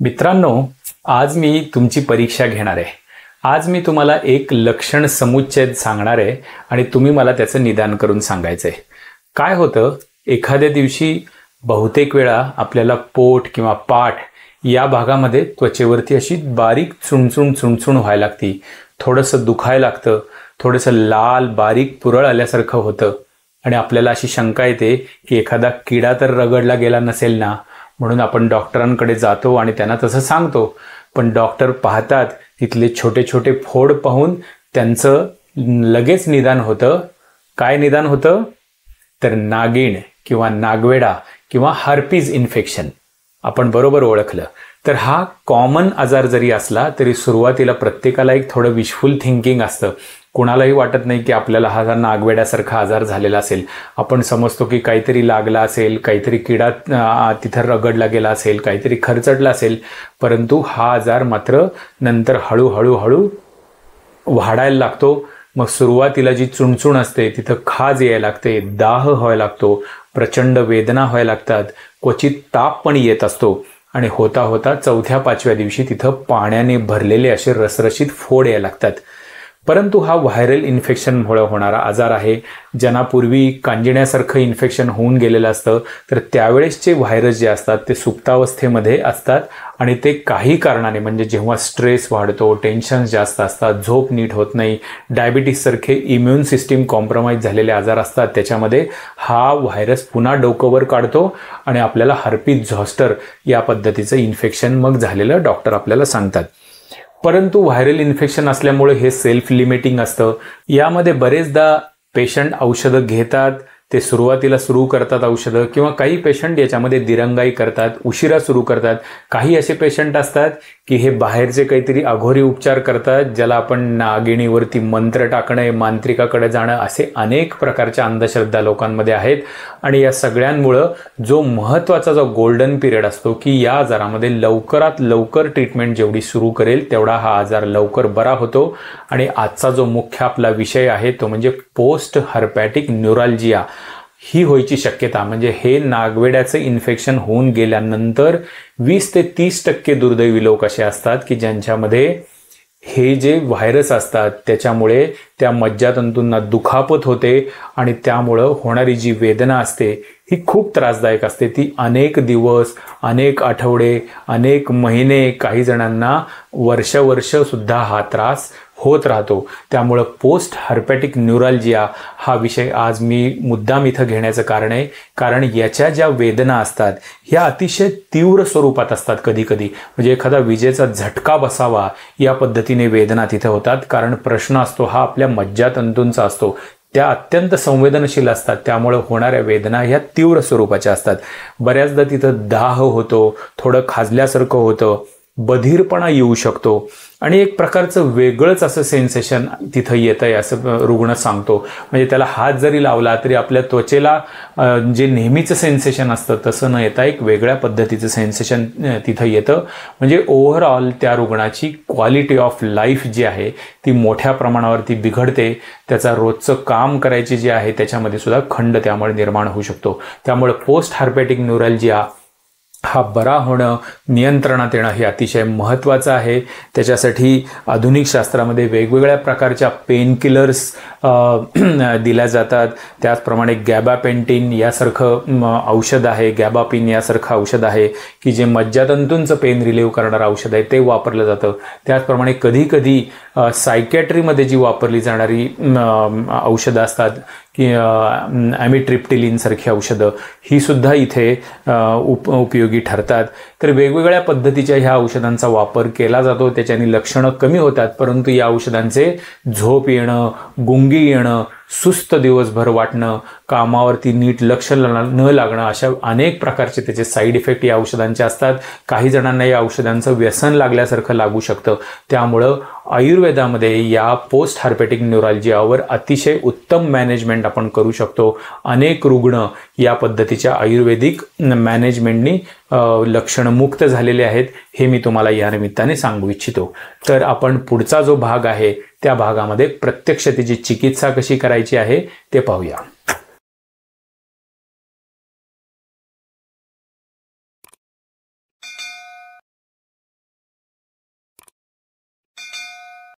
मित्रांनो, आज मी तुमची परीक्षा घेणार आहे। आज मी तुम्हाला एक लक्षण समुच्चय सांगणार आहे आणि तुम्ही मला त्याचं निदान करून सांगायचं आहे। काय होतं, एखाद्या दिवशी बहुतेक वेळा आपल्याला पोट किंवा पाठ या भागामध्ये त्वचेवरती अशी बारीक चुणचुण व्हायला लागती, थोडंसं दुखायला लागतं, थोडंसं लाल बारीक पुरळ आल्यासारखं होतं आणि आपल्याला अशी शंका येते की एखादा किडा तर रगडला गेला नसेल ना, म्हणून आपण डॉक्टरांकडे जातो आणि त्यांना तसं सांगतो। पण डॉक्टर पाहतात तिथले छोटे छोटे फोड पाहून त्यांचं लगेच निदान होतं। काय निदान होतं तर नागिण किंवा नागवेडा किंवा हर्पीज इन्फेक्शन। आपण बरोबर ओळखलं। तर हा कॉमन आजार जरी असला तरी सुरुवातीला प्रत्येकाला एक थोडं विशफुल थिंकिंग असतं। कोणालाही वाटत नाही की आपल्याला हा नागवेड्यासारखा आजार झालेला असेल। आपण समजतो की काहीतरी लागला असेल, काहीतरी किडा तिथं रगडला गेला असेल, काहीतरी खरचटला असेल, परंतु हा आजार मात्र नंतर हळूहळू वाढायला लागतो। मग सुरुवातीला जी चुणचुण असते तिथं खाज यायला लागते, दाह व्हायला लागतो, प्रचंड वेदना व्हायला लागतात, क्वचित ताप पण येत असतो आणि होता होता 4-5व्या दिवशी तिथं पाण्याने भरलेले असे रसरशीत फोड यायला लागतात। परंतु हा व्हायरल इन्फेक्शनमुळे होणारा आजार आहे। ज्यांना पूर्वी कांजिण्यासारखं इन्फेक्शन होऊन गेलेलं असतं तर त्यावेळेसचे व्हायरस जे असतात ते सुप्तावस्थेमध्ये असतात आणि ते काही कारणाने, म्हणजे जेव्हा स्ट्रेस वाढतो, टेन्शन जास्त असतात, झोप नीट होत नाही, डायबिटीससारखे इम्युन सिस्टीम कॉम्प्रोमाइज झालेले आजार असतात, त्याच्यामध्ये हा व्हायरस पुन्हा डोकंवर काढतो आणि आपल्याला हर्पीज झॉस्टर या पद्धतीचं इन्फेक्शन मग झालेलं डॉक्टर आपल्याला सांगतात। परंतु व्हायरल इन्फेक्शन असल्यामुळे हे सेल्फ लिमिटिंग असतं। यामध्ये बरेचदा पेशंट औषधं घेतात, ते सुरुवातीला सुरू करतात औषधं, किंवा काही पेशंट याच्यामध्ये दिरंगाई करतात, उशिरा सुरू करतात। काही असे पेशंट असतात की हे बाहेरचे काहीतरी अघोरी उपचार करतात, ज्याला आपण नागिणीवरती मंत्र टाकणे, मांत्रिकाकडे जाणं, असे अनेक प्रकारच्या अंधश्रद्धा लोकांमध्ये आहेत। आणि या सगळ्यांमुळं जो महत्त्वाचा जो गोल्डन पिरियड असतो की या आजारामध्ये लवकरात लवकर ट्रीटमेंट जेवढी सुरू करेल तेवढा हा आजार लवकर बरा होतो। आणि आजचा जो मुख्य आपला विषय आहे तो म्हणजे पोस्ट हर्पॅटिक न्यूरॅल्जिया ही व्हायची शक्यता। म्हणजे हे नागवेड्याचं इन्फेक्शन होऊन गेल्यानंतर 20 ते 30% दुर्दैवी लोक असे असतात की ज्यांच्यामध्ये हे जे व्हायरस असतात त्याच्यामुळे त्या मज्जातंतूंना दुखापत होते आणि त्यामुळं होणारी जी वेदना असते ही खूप त्रासदायक असते। ती अनेक दिवस, अनेक आठवडे, अनेक महिने, काही जणांना वर्ष सुद्धा हा त्रास होत राहतो। त्यामुळं पोस्ट हर्पॅटिक न्यूरॅल्जिया हा विषय आज मी मुद्दाम इथं घेण्याचं कारण आहे, कारण याच्या ज्या वेदना असतात ह्या अतिशय तीव्र स्वरूपात असतात। कधी म्हणजे एखादा विजेचा झटका बसावा या पद्धतीने वेदना तिथे होतात। कारण प्रश्न असतो हा आपल्या मज्जातंतूंचा असतो, त्या अत्यंत संवेदनशील असतात, त्यामुळे होणाऱ्या वेदना ह्या तीव्र स्वरूपाच्या असतात। बऱ्याचदा तिथं दाह होतो, थोडं खाजल्यासारखं होतं, बधीरपणा येऊ शकतो आणि एक प्रकारचं वेगळंच असं सेन्सेशन तिथं येतंय असं रुग्ण सांगतो। म्हणजे त्याला हात जरी लावला तरी आपल्या त्वचेला जे नेहमीचं सेन्सेशन असतं तसं न येता एक वेगळ्या पद्धतीचं सेन्सेशन तिथं येतं। म्हणजे ओव्हरऑल त्या रुग्णाची क्वालिटी ऑफ लाईफ जी आहे ती मोठ्या प्रमाणावरती बिघडते। त्याचा रोजचं काम करायचे जे आहे त्याच्यामध्ये सुद्धा खंड त्यामुळे निर्माण होऊ शकतो। त्यामुळे पोस्ट हर्पॅटिक न्यूरॅल्जिया हा बरा होणं, नियंत्रणात येणं हे अतिशय महत्त्वाचं आहे। त्याच्यासाठी आधुनिक शास्त्रामध्ये वेगवेगळ्या प्रकारच्या पेन किलर्स दिल्या जातात। त्याचप्रमाणे गॅबापेंटिन यासारखं औषध आहे, गॅबापिन यासारखं औषध आहे की जे मज्जातंतूंचं पेन रिलीव्ह करणारं औषध आहे, ते वापरलं जातं। त्याचप्रमाणे कधी सायकॅट्रीमध्ये जी वापरली जाणारी औषधं असतात की ॲमिट्रिप्टिलिन सारखी औषधं ही सुद्धा इथे उपयोगी ठरतात। तर वेगवेगळ्या पद्धतीच्या ह्या औषधांचा वापर केला जातो, त्याच्याने लक्षणं कमी होतात, परंतु या औषधांचे झोप येणं, गुंगी येणं, सुस्त दिवसभर वाटणं, कामावरती नीट लक्ष न लागणं, अशा अनेक प्रकारचे त्याचे साईड इफेक्ट या औषधांचे असतात। काही जणांना या औषधांचं व्यसन लागल्यासारखं लागू शकतं। त्यामुळं आयुर्वेदामध्ये या पोस्ट हर्पॅटिक न्यूरॅल्जियावर अतिशय उत्तम मॅनेजमेंट आपण करू शकतो। अनेक रुग्ण या पद्धतीच्या आयुर्वेदिक मॅनेजमेंटनी लक्षणमुक्त झालेले आहेत, हे मी तुम्हाला या निमित्ताने सांगू इच्छितो। तर आपण पुढचा जो भाग आहे त्या भागामध्ये प्रत्यक्ष त्याची चिकित्सा कशी करायची आहे ते पाहूया।